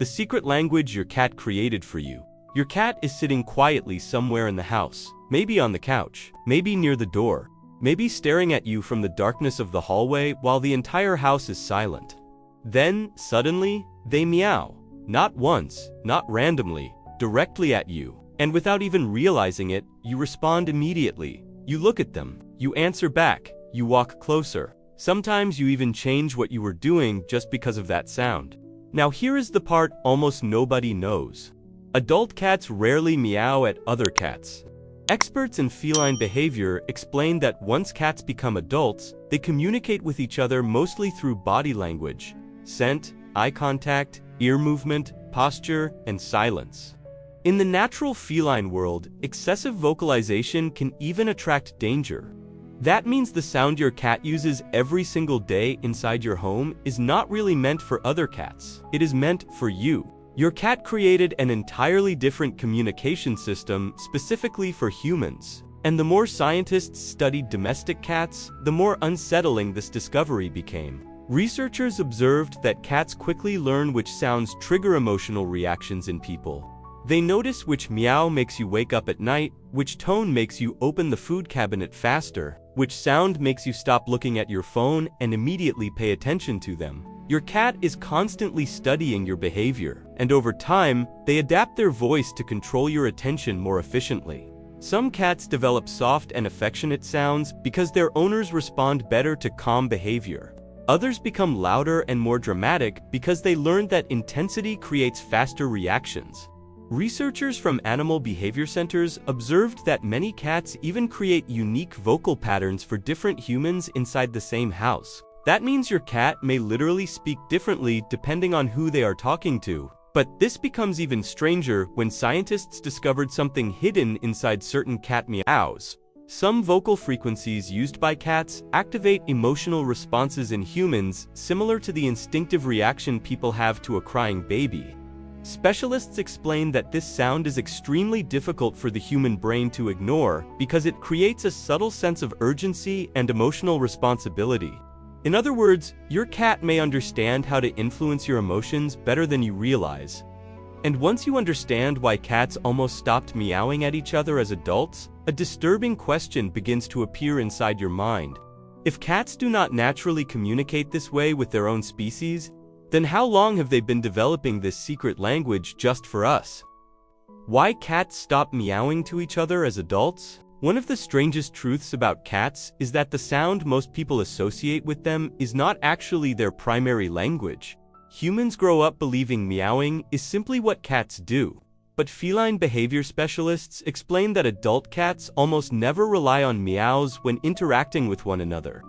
the secret language your cat created for you. Your cat is sitting quietly somewhere in the house, maybe on the couch, maybe near the door, maybe staring at you from the darkness of the hallway while the entire house is silent. Then, suddenly, they meow. Not once, not randomly, directly at you. And without even realizing it, you respond immediately. You look at them, you answer back, you walk closer. Sometimes you even change what you were doing just because of that sound. Now here is the part almost nobody knows. Adult cats rarely meow at other cats. Experts in feline behavior explain that once cats become adults, they communicate with each other mostly through body language, scent, eye contact, ear movement, posture, and silence. In the natural feline world, excessive vocalization can even attract danger. That means the sound your cat uses every single day inside your home is not really meant for other cats. It is meant for you. Your cat created an entirely different communication system specifically for humans. And the more scientists studied domestic cats, the more unsettling this discovery became. Researchers observed that cats quickly learn which sounds trigger emotional reactions in people. They notice which meow makes you wake up at night, which tone makes you open the food cabinet faster, which sound makes you stop looking at your phone and immediately pay attention to them. Your cat is constantly studying your behavior, and over time, they adapt their voice to control your attention more efficiently. Some cats develop soft and affectionate sounds because their owners respond better to calm behavior. Others become louder and more dramatic because they learned that intensity creates faster reactions. Researchers from animal behavior centers observed that many cats even create unique vocal patterns for different humans inside the same house. That means your cat may literally speak differently depending on who they are talking to. But this becomes even stranger when scientists discovered something hidden inside certain cat meows. Some vocal frequencies used by cats activate emotional responses in humans similar to the instinctive reaction people have to a crying baby. Specialists explain that this sound is extremely difficult for the human brain to ignore because it creates a subtle sense of urgency and emotional responsibility. In other words, your cat may understand how to influence your emotions better than you realize. And once you understand why cats almost stopped meowing at each other as adults, a disturbing question begins to appear inside your mind. If cats do not naturally communicate this way with their own species, then how long have they been developing this secret language just for us? Why cats stop meowing to each other as adults? One of the strangest truths about cats is that the sound most people associate with them is not actually their primary language. Humans grow up believing meowing is simply what cats do. But feline behavior specialists explain that adult cats almost never rely on meows when interacting with one another.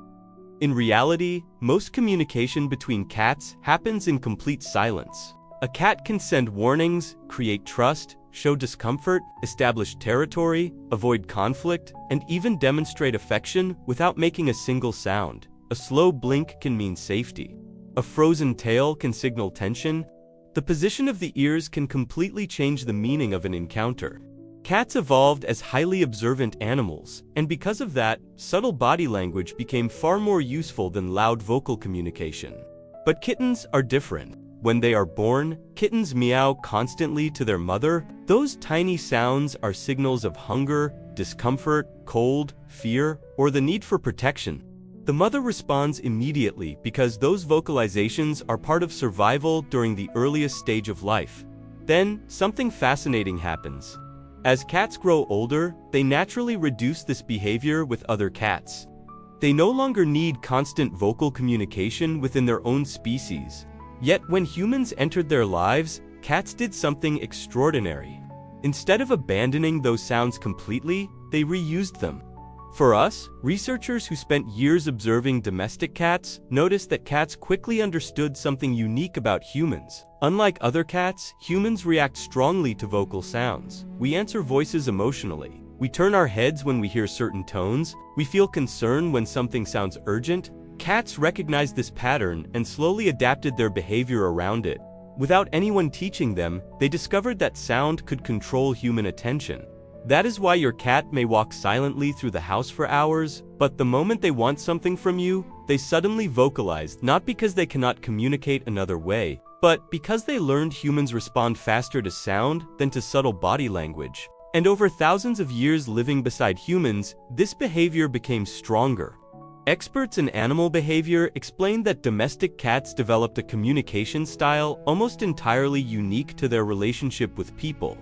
In reality, most communication between cats happens in complete silence. A cat can send warnings, create trust, show discomfort, establish territory, avoid conflict, and even demonstrate affection without making a single sound. A slow blink can mean safety. A frozen tail can signal tension. The position of the ears can completely change the meaning of an encounter. Cats evolved as highly observant animals, and because of that, subtle body language became far more useful than loud vocal communication. But kittens are different. When they are born, kittens meow constantly to their mother. Those tiny sounds are signals of hunger, discomfort, cold, fear, or the need for protection. The mother responds immediately because those vocalizations are part of survival during the earliest stage of life. Then, something fascinating happens. As cats grow older, they naturally reduce this behavior with other cats. They no longer need constant vocal communication within their own species. Yet when humans entered their lives, cats did something extraordinary. Instead of abandoning those sounds completely, they reused them. For us, researchers who spent years observing domestic cats noticed that cats quickly understood something unique about humans. Unlike other cats, humans react strongly to vocal sounds. We answer voices emotionally. We turn our heads when we hear certain tones. We feel concern when something sounds urgent. Cats recognized this pattern and slowly adapted their behavior around it. Without anyone teaching them, they discovered that sound could control human attention. That is why your cat may walk silently through the house for hours, but the moment they want something from you, they suddenly vocalize, not because they cannot communicate another way, But because they learned humans respond faster to sound than to subtle body language, and over thousands of years living beside humans, this behavior became stronger. Experts in animal behavior explain that domestic cats developed a communication style almost entirely unique to their relationship with people.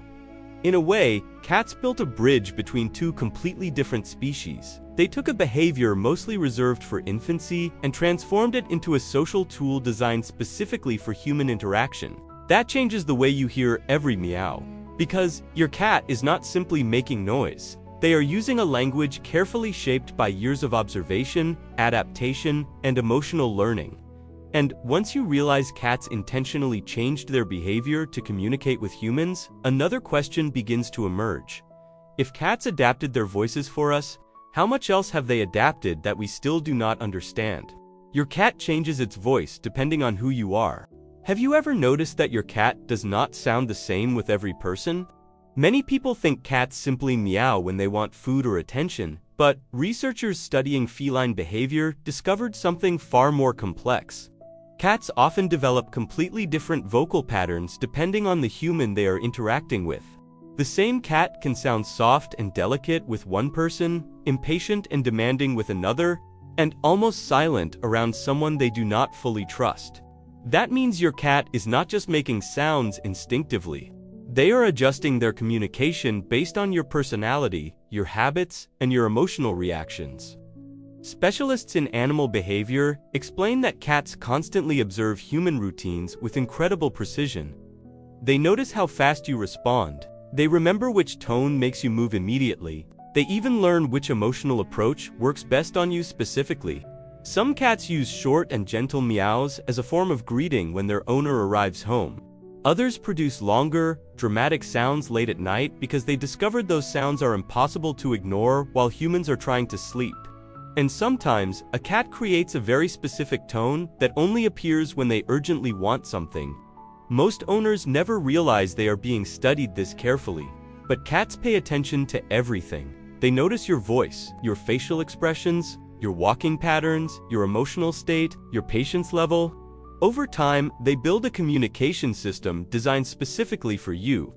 In a way, cats built a bridge between two completely different species. They took a behavior mostly reserved for infancy and transformed it into a social tool designed specifically for human interaction. That changes the way you hear every meow. Because your cat is not simply making noise. They are using a language carefully shaped by years of observation, adaptation, and emotional learning. And once you realize cats intentionally changed their behavior to communicate with humans, another question begins to emerge. If cats adapted their voices for us, how much else have they adapted that we still do not understand? Your cat changes its voice depending on who you are. Have you ever noticed that your cat does not sound the same with every person? Many people think cats simply meow when they want food or attention, but researchers studying feline behavior discovered something far more complex. Cats often develop completely different vocal patterns depending on the human they are interacting with. The same cat can sound soft and delicate with one person, impatient and demanding with another, and almost silent around someone they do not fully trust. That means your cat is not just making sounds instinctively. They are adjusting their communication based on your personality, your habits, and your emotional reactions. Specialists in animal behavior explain that cats constantly observe human routines with incredible precision. They notice how fast you respond. They remember which tone makes you move immediately. They even learn which emotional approach works best on you specifically. Some cats use short and gentle meows as a form of greeting when their owner arrives home. Others produce longer, dramatic sounds late at night because they discovered those sounds are impossible to ignore while humans are trying to sleep. And sometimes, a cat creates a very specific tone that only appears when they urgently want something. Most owners never realize they are being studied this carefully, but cats pay attention to everything. They notice your voice, your facial expressions, your walking patterns, your emotional state, your patience level. Over time, they build a communication system designed specifically for you.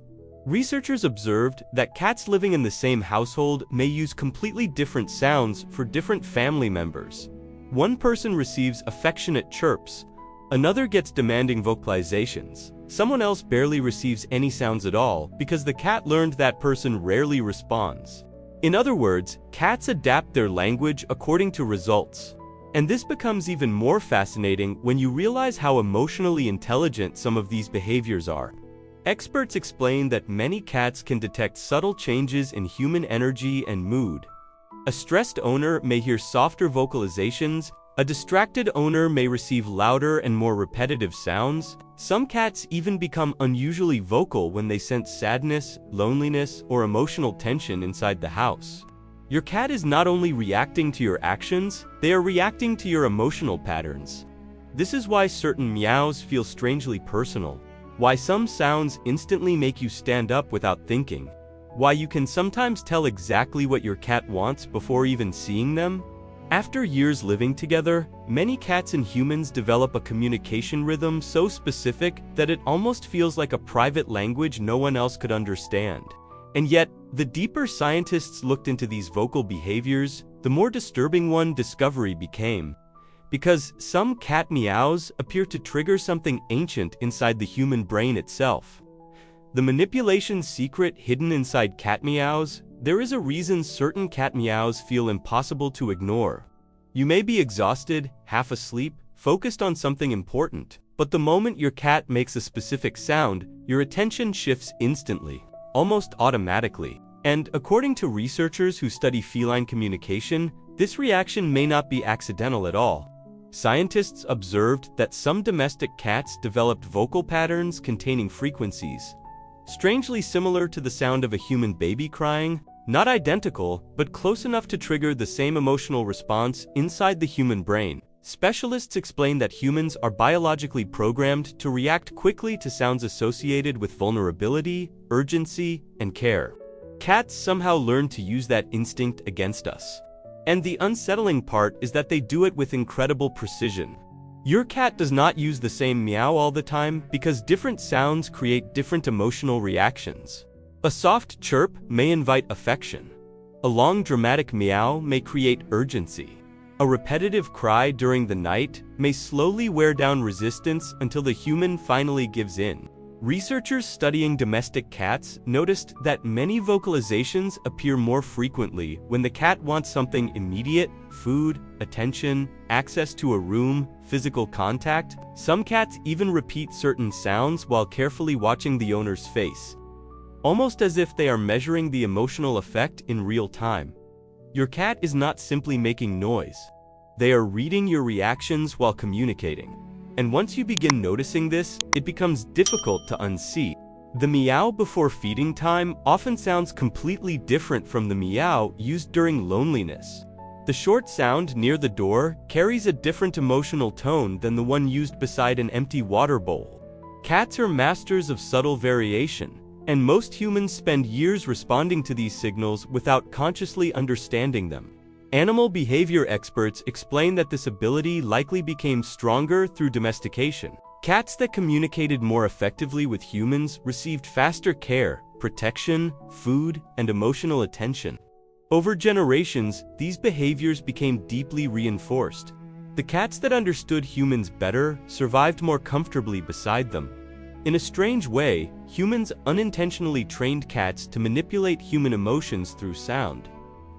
Researchers observed that cats living in the same household may use completely different sounds for different family members. One person receives affectionate chirps, another gets demanding vocalizations. Someone else barely receives any sounds at all because the cat learned that person rarely responds. In other words, cats adapt their language according to results. And this becomes even more fascinating when you realize how emotionally intelligent some of these behaviors are. Experts explain that many cats can detect subtle changes in human energy and mood. A stressed owner may hear softer vocalizations, a distracted owner may receive louder and more repetitive sounds. Some cats even become unusually vocal when they sense sadness, loneliness, or emotional tension inside the house. Your cat is not only reacting to your actions, they are reacting to your emotional patterns. This is why certain meows feel strangely personal. Why some sounds instantly make you stand up without thinking. Why you can sometimes tell exactly what your cat wants before even seeing them. After years living together, many cats and humans develop a communication rhythm so specific that it almost feels like a private language no one else could understand. And yet, the deeper scientists looked into these vocal behaviors, the more disturbing one discovery became. Because some cat meows appear to trigger something ancient inside the human brain itself. The manipulation secret hidden inside cat meows, there is a reason certain cat meows feel impossible to ignore. You may be exhausted, half asleep, focused on something important, but the moment your cat makes a specific sound, your attention shifts instantly, almost automatically. And according to researchers who study feline communication, this reaction may not be accidental at all. Scientists observed that some domestic cats developed vocal patterns containing frequencies, strangely similar to the sound of a human baby crying, not identical, but close enough to trigger the same emotional response inside the human brain. Specialists explain that humans are biologically programmed to react quickly to sounds associated with vulnerability, urgency, and care. Cats somehow learn to use that instinct against us. And the unsettling part is that they do it with incredible precision. Your cat does not use the same meow all the time because different sounds create different emotional reactions. A soft chirp may invite affection. A long dramatic meow may create urgency. A repetitive cry during the night may slowly wear down resistance until the human finally gives in. Researchers studying domestic cats noticed that many vocalizations appear more frequently when the cat wants something immediate: food, attention, access to a room, physical contact. Some cats even repeat certain sounds while carefully watching the owner's face, almost as if they are measuring the emotional effect in real time. Your cat is not simply making noise. They are reading your reactions while communicating. And once you begin noticing this, it becomes difficult to unsee. The meow before feeding time often sounds completely different from the meow used during loneliness. The short sound near the door carries a different emotional tone than the one used beside an empty water bowl. Cats are masters of subtle variation, and most humans spend years responding to these signals without consciously understanding them. Animal behavior experts explain that this ability likely became stronger through domestication. Cats that communicated more effectively with humans received faster care, protection, food, and emotional attention. Over generations, these behaviors became deeply reinforced. The cats that understood humans better survived more comfortably beside them. In a strange way, humans unintentionally trained cats to manipulate human emotions through sound.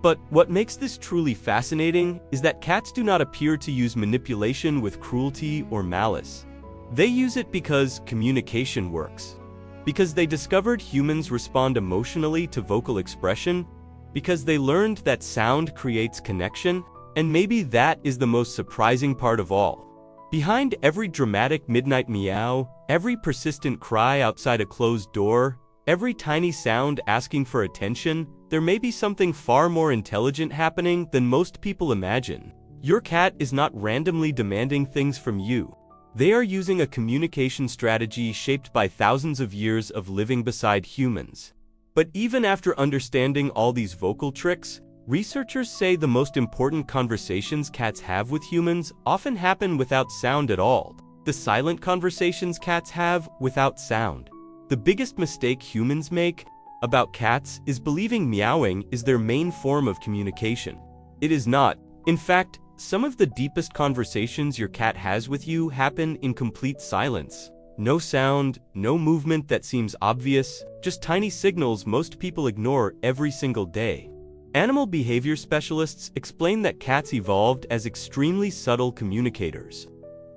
But what makes this truly fascinating is that cats do not appear to use manipulation with cruelty or malice. They use it because communication works. Because they discovered humans respond emotionally to vocal expression, because they learned that sound creates connection, and maybe that is the most surprising part of all. Behind every dramatic midnight meow, every persistent cry outside a closed door, every tiny sound asking for attention, there may be something far more intelligent happening than most people imagine. Your cat is not randomly demanding things from you. They are using a communication strategy shaped by thousands of years of living beside humans. But even after understanding all these vocal tricks, researchers say the most important conversations cats have with humans often happen without sound at all. The silent conversations cats have without sound. The biggest mistake humans make about cats is believing meowing is their main form of communication. It is not. In fact, some of the deepest conversations your cat has with you happen in complete silence. No sound, no movement that seems obvious, just tiny signals most people ignore every single day. Animal behavior specialists explain that cats evolved as extremely subtle communicators.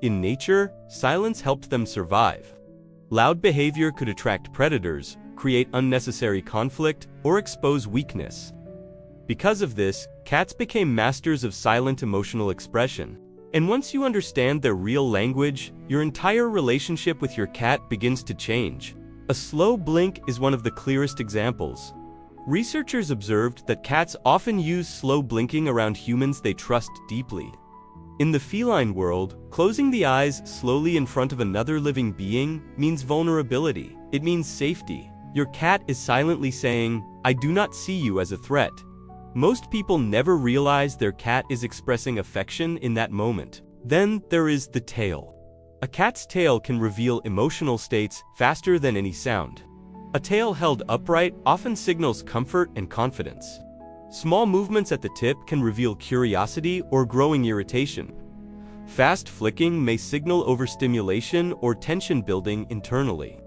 In nature, silence helped them survive. Loud behavior could attract predators, create unnecessary conflict, or expose weakness. Because of this, cats became masters of silent emotional expression. And once you understand their real language, your entire relationship with your cat begins to change. A slow blink is one of the clearest examples. Researchers observed that cats often use slow blinking around humans they trust deeply. In the feline world, closing the eyes slowly in front of another living being means vulnerability. It means safety. Your cat is silently saying, "I do not see you as a threat." Most people never realize their cat is expressing affection in that moment. Then there is the tail. A cat's tail can reveal emotional states faster than any sound. A tail held upright often signals comfort and confidence. Small movements at the tip can reveal curiosity or growing irritation. Fast flicking may signal overstimulation or tension building internally.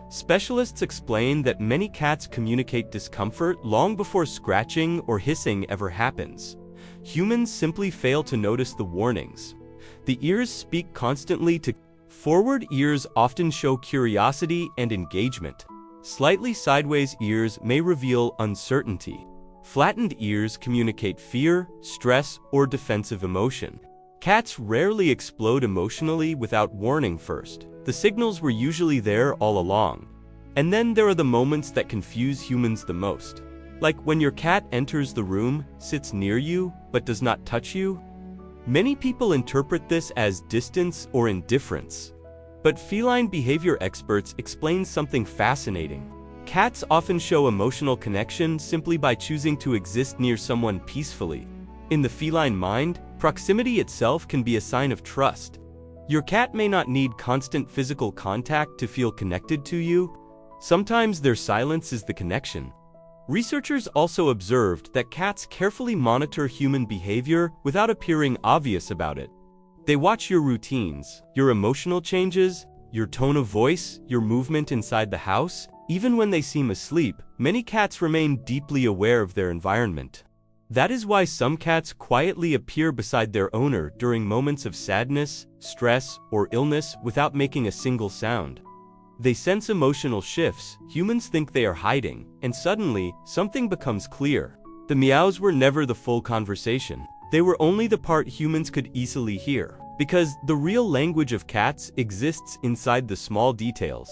Specialists explain that many cats communicate discomfort long before scratching or hissing ever happens. Humans simply fail to notice the warnings. The ears speak constantly to forward ears often show curiosity and engagement. Slightly sideways ears may reveal uncertainty. Flattened ears communicate fear, stress, or defensive emotion. Cats rarely explode emotionally without warning first. The signals were usually there all along. And then there are the moments that confuse humans the most. Like when your cat enters the room, sits near you, but does not touch you. Many people interpret this as distance or indifference. But feline behavior experts explain something fascinating. Cats often show emotional connection simply by choosing to exist near someone peacefully. In the feline mind, proximity itself can be a sign of trust. Your cat may not need constant physical contact to feel connected to you. Sometimes their silence is the connection. Researchers also observed that cats carefully monitor human behavior without appearing obvious about it. They watch your routines, your emotional changes, your tone of voice, your movement inside the house. Even when they seem asleep, many cats remain deeply aware of their environment. That is why some cats quietly appear beside their owner during moments of sadness, stress, or illness without making a single sound. They sense emotional shifts. Humans think they are hiding, and suddenly, something becomes clear. The meows were never the full conversation. They were only the part humans could easily hear. Because the real language of cats exists inside the small details.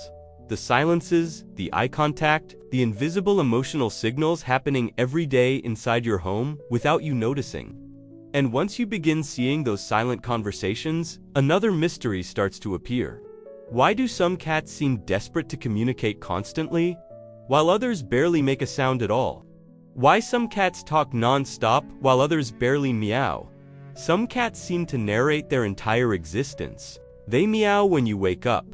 The silences, the eye contact, the invisible emotional signals happening every day inside your home without you noticing. And once you begin seeing those silent conversations, another mystery starts to appear. Why do some cats seem desperate to communicate constantly, while others barely make a sound at all? Why some cats talk non-stop while others barely meow? Some cats seem to narrate their entire existence. They meow when you wake up.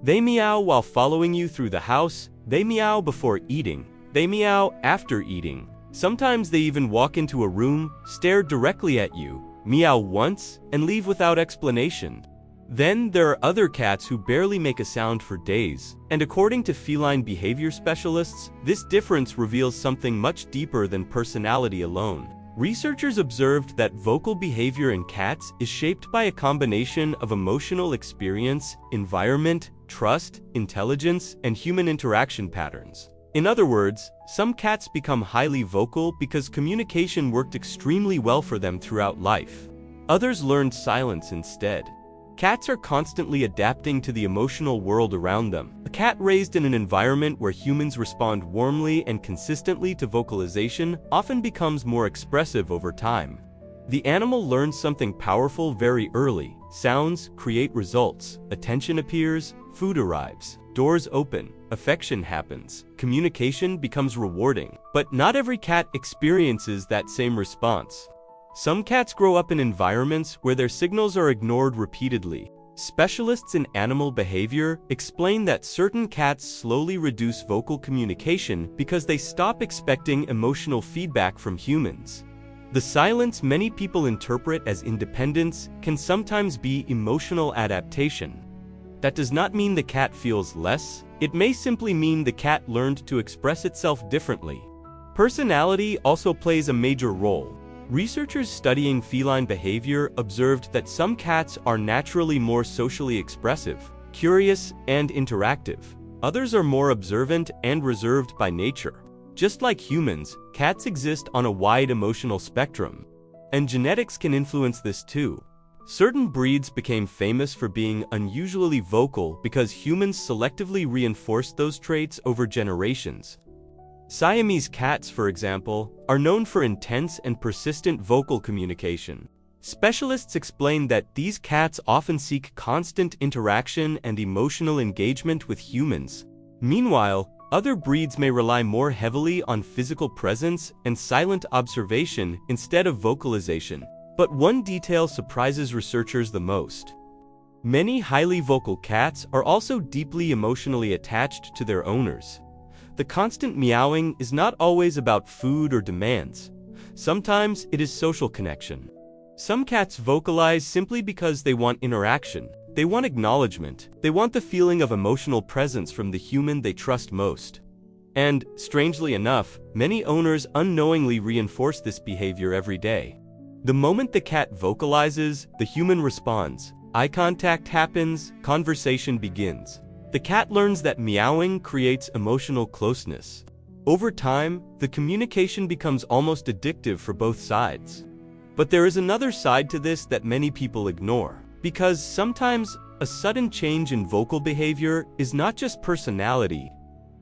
They meow while following you through the house. They meow before eating. They meow after eating. Sometimes they even walk into a room, stare directly at you, meow once, and leave without explanation. Then there are other cats who barely make a sound for days, and according to feline behavior specialists, this difference reveals something much deeper than personality alone. Researchers observed that vocal behavior in cats is shaped by a combination of emotional experience, environment, trust, intelligence, and human interaction patterns. In other words, some cats become highly vocal because communication worked extremely well for them throughout life. Others learned silence instead. Cats are constantly adapting to the emotional world around them. A cat raised in an environment where humans respond warmly and consistently to vocalization often becomes more expressive over time. The animal learns something powerful very early. Sounds create results. Attention appears, food arrives, doors open, affection happens, communication becomes rewarding. But not every cat experiences that same response. Some cats grow up in environments where their signals are ignored repeatedly. Specialists in animal behavior explain that certain cats slowly reduce vocal communication because they stop expecting emotional feedback from humans. The silence many people interpret as independence can sometimes be emotional adaptation. That does not mean the cat feels less. It may simply mean the cat learned to express itself differently. Personality also plays a major role. Researchers studying feline behavior observed that some cats are naturally more socially expressive, curious, and interactive. Others are more observant and reserved by nature. Just like humans, cats exist on a wide emotional spectrum, and genetics can influence this too. Certain breeds became famous for being unusually vocal because humans selectively reinforced those traits over generations. Siamese cats, for example, are known for intense and persistent vocal communication. Specialists explain that these cats often seek constant interaction and emotional engagement with humans. Meanwhile, other breeds may rely more heavily on physical presence and silent observation instead of vocalization. But one detail surprises researchers the most. Many highly vocal cats are also deeply emotionally attached to their owners. The constant meowing is not always about food or demands. Sometimes it is social connection. Some cats vocalize simply because they want interaction. They want acknowledgement. They want the feeling of emotional presence from the human they trust most. And, strangely enough, many owners unknowingly reinforce this behavior every day. The moment the cat vocalizes, the human responds. Eye contact happens, conversation begins. The cat learns that meowing creates emotional closeness. Over time, the communication becomes almost addictive for both sides. But there is another side to this that many people ignore. Because sometimes, a sudden change in vocal behavior is not just personality.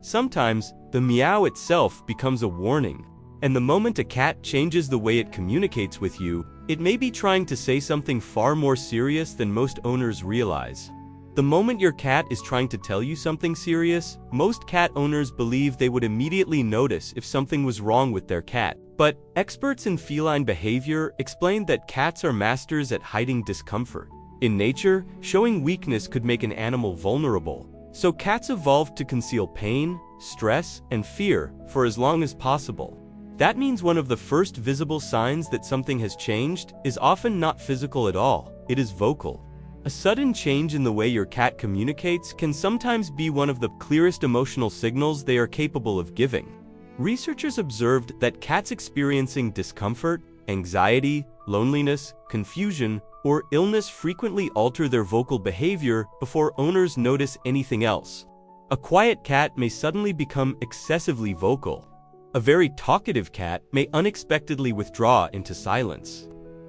Sometimes, the meow itself becomes a warning. And the moment a cat changes the way it communicates with you, it may be trying to say something far more serious than most owners realize. The moment your cat is trying to tell you something serious, most cat owners believe they would immediately notice if something was wrong with their cat. But experts in feline behavior explain that cats are masters at hiding discomfort. In nature, showing weakness could make an animal vulnerable, so cats evolved to conceal pain, stress, and fear for as long as possible. That means one of the first visible signs that something has changed is often not physical at all, it is vocal. A sudden change in the way your cat communicates can sometimes be one of the clearest emotional signals they are capable of giving. Researchers observed that cats experiencing discomfort, anxiety, loneliness, confusion, or illness frequently alter their vocal behavior before owners notice anything else. A quiet cat may suddenly become excessively vocal. A very talkative cat may unexpectedly withdraw into silence.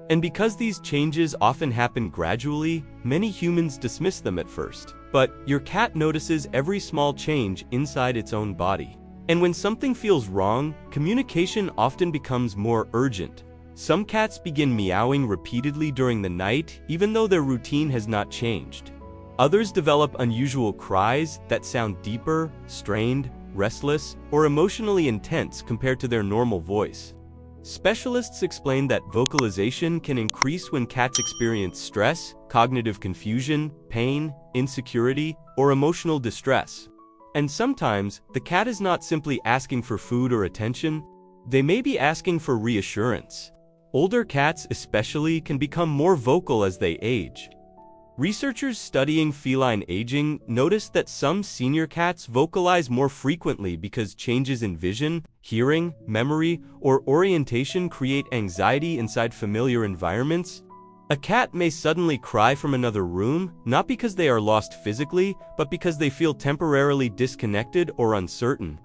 And because these changes often happen gradually, many humans dismiss them at first. But your cat notices every small change inside its own body. And when something feels wrong, communication often becomes more urgent. Some cats begin meowing repeatedly during the night, even though their routine has not changed. Others develop unusual cries that sound deeper, strained, restless, or emotionally intense compared to their normal voice. Specialists explain that vocalization can increase when cats experience stress, cognitive confusion, pain, insecurity, or emotional distress. And sometimes, the cat is not simply asking for food or attention, they may be asking for reassurance. Older cats especially can become more vocal as they age. Researchers studying feline aging noticed that some senior cats vocalize more frequently because changes in vision, hearing, memory, or orientation create anxiety inside familiar environments. A cat may suddenly cry from another room, not because they are lost physically, but because they feel temporarily disconnected or uncertain.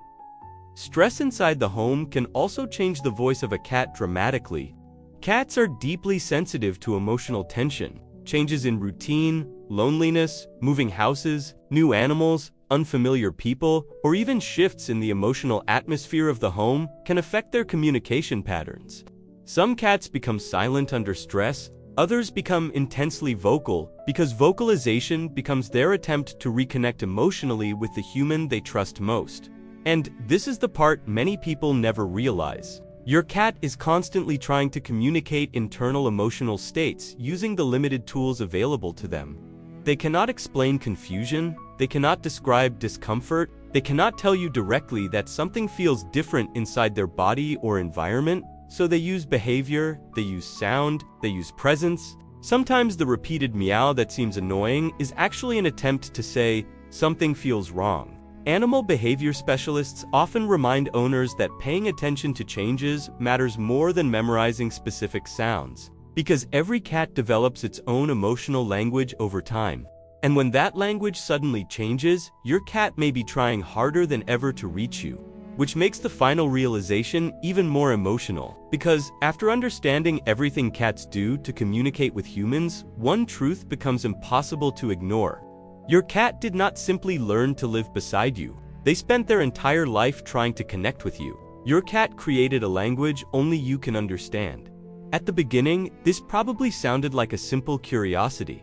Stress inside the home can also change the voice of a cat dramatically. Cats are deeply sensitive to emotional tension. Changes in routine, loneliness, moving houses, new animals, unfamiliar people, or even shifts in the emotional atmosphere of the home can affect their communication patterns. Some cats become silent under stress, others become intensely vocal because vocalization becomes their attempt to reconnect emotionally with the human they trust most. And this is the part many people never realize. Your cat is constantly trying to communicate internal emotional states using the limited tools available to them. They cannot explain confusion, they cannot describe discomfort, they cannot tell you directly that something feels different inside their body or environment, so they use behavior, they use sound, they use presence. Sometimes the repeated meow that seems annoying is actually an attempt to say, something feels wrong. Animal behavior specialists often remind owners that paying attention to changes matters more than memorizing specific sounds, because every cat develops its own emotional language over time. And when that language suddenly changes, your cat may be trying harder than ever to reach you, which makes the final realization even more emotional. Because after understanding everything cats do to communicate with humans, one truth becomes impossible to ignore. Your cat did not simply learn to live beside you. They spent their entire life trying to connect with you. Your cat created a language only you can understand. At the beginning, this probably sounded like a simple curiosity.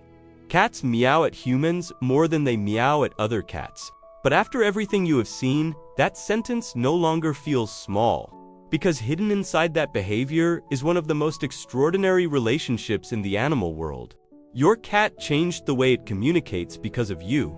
Cats meow at humans more than they meow at other cats. But after everything you have seen, that sentence no longer feels small. Because hidden inside that behavior is one of the most extraordinary relationships in the animal world. Your cat changed the way it communicates because of you.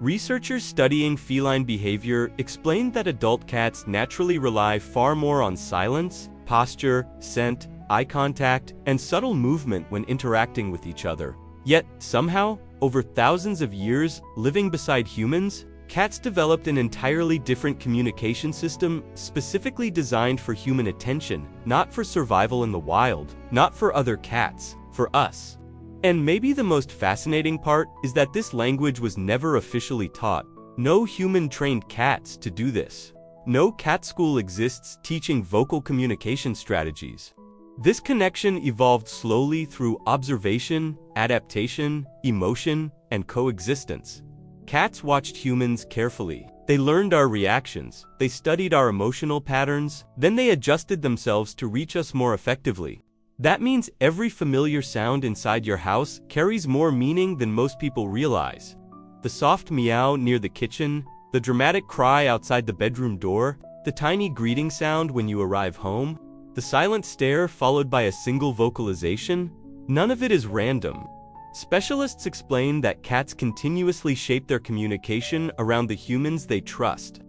Researchers studying feline behavior explained that adult cats naturally rely far more on silence, posture, scent, eye contact, and subtle movement when interacting with each other. Yet, somehow, over thousands of years living beside humans, cats developed an entirely different communication system specifically designed for human attention, not for survival in the wild, not for other cats, for us. And maybe the most fascinating part is that this language was never officially taught. No human trained cats to do this. No cat school exists teaching vocal communication strategies. This connection evolved slowly through observation, adaptation, emotion, and coexistence. Cats watched humans carefully. They learned our reactions, they studied our emotional patterns, then they adjusted themselves to reach us more effectively. That means every familiar sound inside your house carries more meaning than most people realize. The soft meow near the kitchen, the dramatic cry outside the bedroom door, the tiny greeting sound when you arrive home, the silent stare followed by a single vocalization, none of it is random. Specialists explain that cats continuously shape their communication around the humans they trust.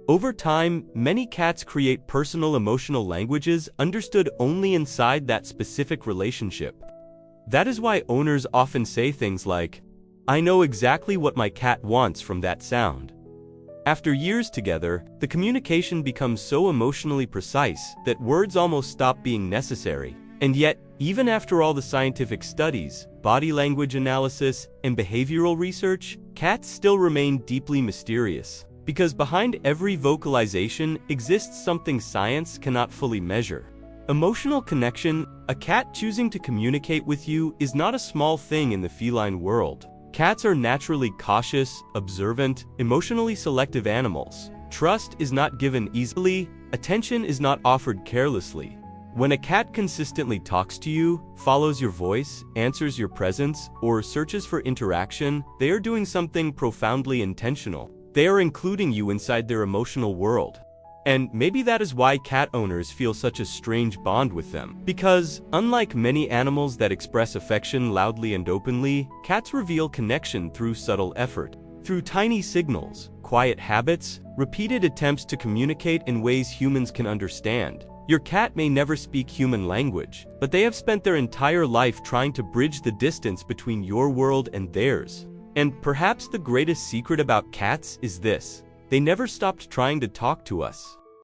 Over time, many cats create personal emotional languages understood only inside that specific relationship. That is why owners often say things like, "I know exactly what my cat wants from that sound." After years together, the communication becomes so emotionally precise that words almost stop being necessary. And yet, even after all the scientific studies, body language analysis, and behavioral research, cats still remain deeply mysterious. Because behind every vocalization exists something science cannot fully measure. Emotional connection. A cat choosing to communicate with you is not a small thing in the feline world. Cats are naturally cautious, observant, emotionally selective animals. Trust is not given easily, attention is not offered carelessly. When a cat consistently talks to you, follows your voice, answers your presence, or searches for interaction, they are doing something profoundly intentional. They are including you inside their emotional world. And maybe that is why cat owners feel such a strange bond with them. Because, unlike many animals that express affection loudly and openly, cats reveal connection through subtle effort. Through tiny signals, quiet habits, repeated attempts to communicate in ways humans can understand. Your cat may never speak human language, but they have spent their entire life trying to bridge the distance between your world and theirs. And perhaps the greatest secret about cats is this: they never stopped trying to talk to us.